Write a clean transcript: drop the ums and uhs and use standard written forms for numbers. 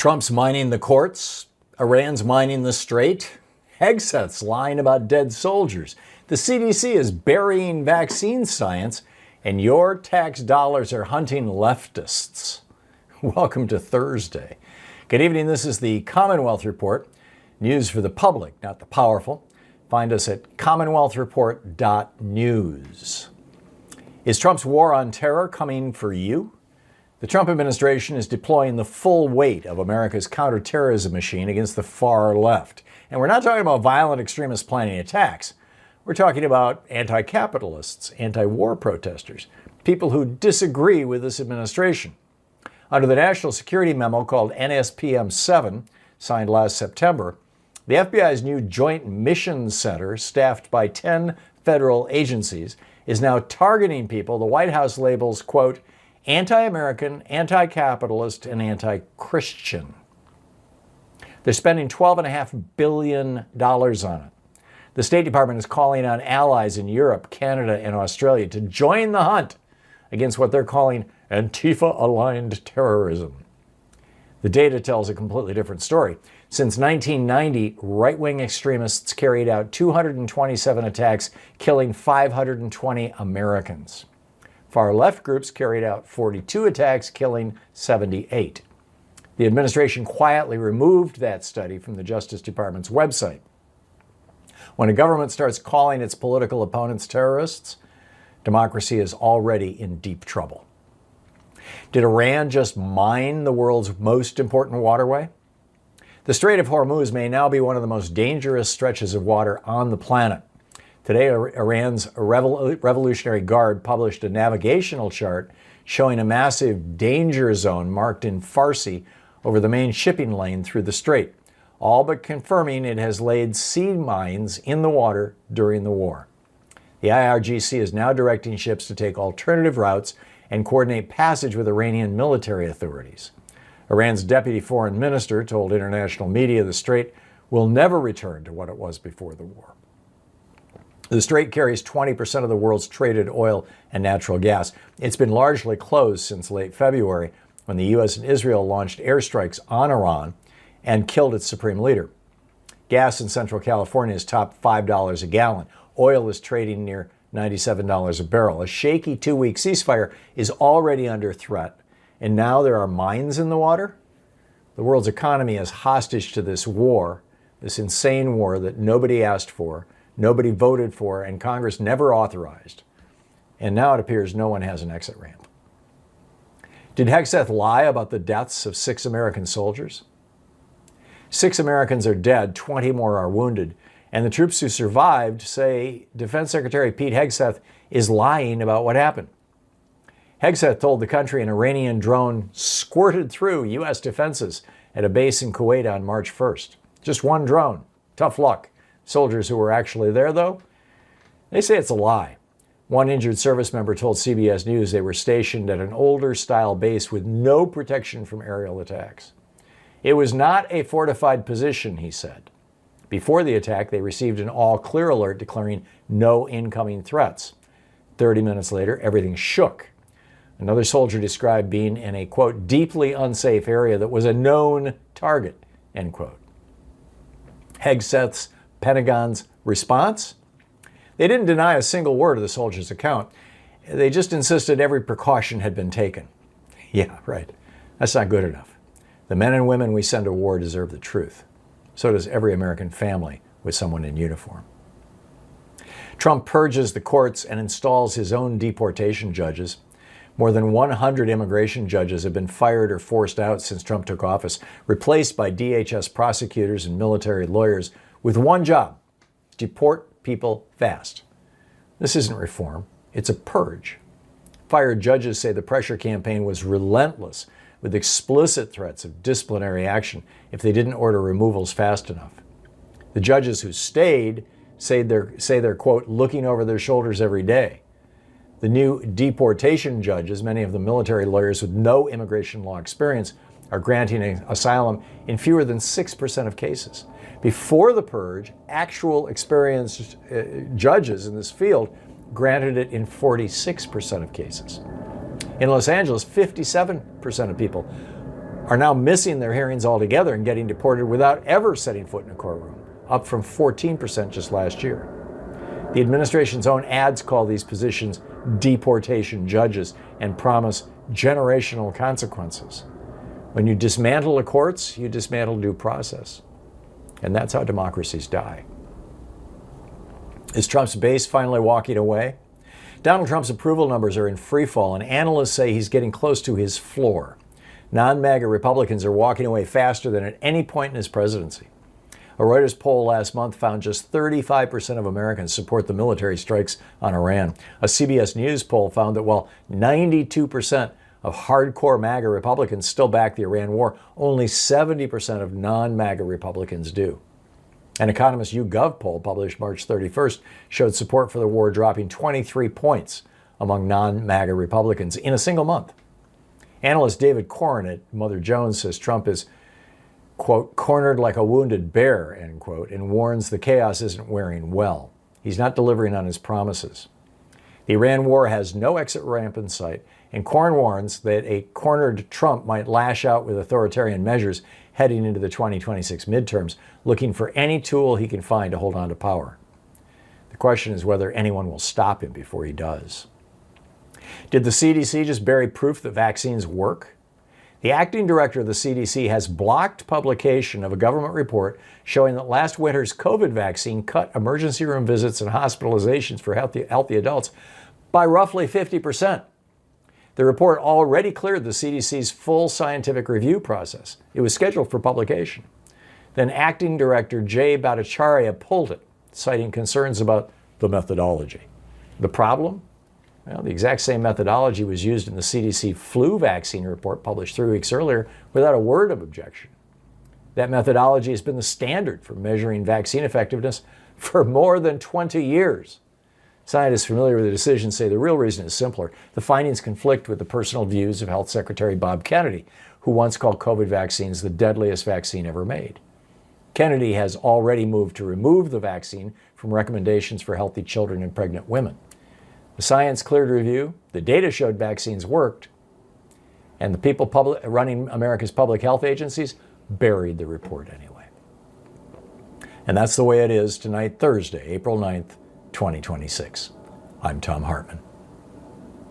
Trump's mining the courts, Iran's mining the strait, Hegseth's lying about dead soldiers, the CDC is burying vaccine science, and your tax dollars are hunting leftists. Welcome to Thursday. Good evening, this is the Commonwealth Report, news for the public, not the powerful. Find us at commonwealthreport.news. Is Trump's war on terror coming for you? The Trump administration is deploying the full weight of America's counterterrorism machine against the far left. And we're not talking about violent extremists planning attacks. We're talking about anti-capitalists, anti-war protesters, people who disagree with this administration. Under the National Security Memo called NSPM 7, signed last September, the FBI's new Joint Mission Center, staffed by 10 federal agencies, is now targeting people the White House labels, quote, anti-American, anti-capitalist, and anti-Christian. They're spending $12.5 billion on it. The State Department is calling on allies in Europe, Canada, and Australia to join the hunt against what they're calling Antifa-aligned terrorism. The data tells a completely different story. Since 1990, right-wing extremists carried out 227 attacks, killing 520 Americans. Far-left groups carried out 42 attacks, killing 78. The administration quietly removed that study from the Justice Department's website. When a government starts calling its political opponents terrorists, democracy is already in deep trouble. Did Iran just mine the world's most important waterway? The Strait of Hormuz may now be one of the most dangerous stretches of water on the planet. Today, Iran's Revolutionary Guard published a navigational chart showing a massive danger zone marked in Farsi over the main shipping lane through the strait, all but confirming it has laid sea mines in the water during the war. The IRGC is now directing ships to take alternative routes and coordinate passage with Iranian military authorities. Iran's deputy foreign minister told international media the strait will never return to what it was before the war. The strait carries 20% of the world's traded oil and natural gas. It's been largely closed since late February when the U.S. and Israel launched airstrikes on Iran and killed its supreme leader. Gas in Central California is topped $5 a gallon. Oil is trading near $97 a barrel. A shaky 2-week ceasefire is already under threat, and now there are mines in the water? The world's economy is hostage to this war, this insane war that nobody asked for, nobody voted for, and Congress never authorized. And now it appears no one has an exit ramp. Did Hegseth lie about the deaths of 6 American soldiers? 6 Americans are dead, 20 more are wounded, and the troops who survived say Defense Secretary Pete Hegseth is lying about what happened. Hegseth told the country an Iranian drone squirted through U.S. defenses at a base in Kuwait on March 1st. Just one drone. Tough luck. Soldiers who were actually there, though, they say it's a lie. One injured service member told CBS News they were stationed at an older-style base with no protection from aerial attacks. It was not a fortified position, he said. Before the attack, they received an all-clear alert declaring no incoming threats. 30 minutes later, everything shook. Another soldier described being in a, quote, deeply unsafe area that was a known target, end quote. Hegseth's Pentagon's response? They didn't deny a single word of the soldier's account. They just insisted every precaution had been taken. Yeah, right. That's not good enough. The men and women we send to war deserve the truth. So does every American family with someone in uniform. Trump purges the courts and installs his own deportation judges. More than 100 immigration judges have been fired or forced out since Trump took office, replaced by DHS prosecutors and military lawyers with one job: deport people fast. This isn't reform, it's a purge. Fired judges say the pressure campaign was relentless, with explicit threats of disciplinary action if they didn't order removals fast enough. The judges who stayed say they're, quote, looking over their shoulders every day. The new deportation judges, many of them military lawyers with no immigration law experience, are granting asylum in fewer than 6% of cases. Before the purge, actual experienced judges in this field granted it in 46% of cases. In Los Angeles, 57% of people are now missing their hearings altogether and getting deported without ever setting foot in a courtroom, up from 14% just last year. The administration's own ads call these positions deportation judges and promise generational consequences. When you dismantle the courts, you dismantle due process. And that's how democracies die. Is Trump's base finally walking away? Donald Trump's approval numbers are in free fall, and analysts say he's getting close to his floor. Non-MAGA Republicans are walking away faster than at any point in his presidency. A Reuters poll last month found just 35% of Americans support the military strikes on Iran. A CBS News poll found that while 92% of hardcore MAGA Republicans still back the Iran war, only 70% of non-MAGA Republicans do. An Economist YouGov poll published March 31st showed support for the war dropping 23 points among non-MAGA Republicans in a single month. Analyst David Corn at Mother Jones says Trump is, quote, cornered like a wounded bear, end quote, and warns the chaos isn't wearing well. He's not delivering on his promises. The Iran war has no exit ramp in sight, and Corn warns that a cornered Trump might lash out with authoritarian measures heading into the 2026 midterms, looking for any tool he can find to hold on to power. The question is whether anyone will stop him before he does. Did the CDC just bury proof that vaccines work? The acting director of the CDC has blocked publication of a government report showing that last winter's COVID vaccine cut emergency room visits and hospitalizations for healthy adults by roughly 50%. The report already cleared the CDC's full scientific review process. It was scheduled for publication. Then acting director Jay Bhattacharya pulled it, citing concerns about the methodology. The problem? Well, the exact same methodology was used in the CDC flu vaccine report published 3 weeks earlier without a word of objection. That methodology has been the standard for measuring vaccine effectiveness for more than 20 years. Scientists familiar with the decision say the real reason is simpler. The findings conflict with the personal views of Health Secretary Bob Kennedy, who once called COVID vaccines the deadliest vaccine ever made. Kennedy has already moved to remove the vaccine from recommendations for healthy children and pregnant women. The science cleared review, the data showed vaccines worked, and the people running America's public health agencies buried the report anyway. And that's the way it is tonight, Thursday, April 9th, 2026. I'm Thom Hartmann.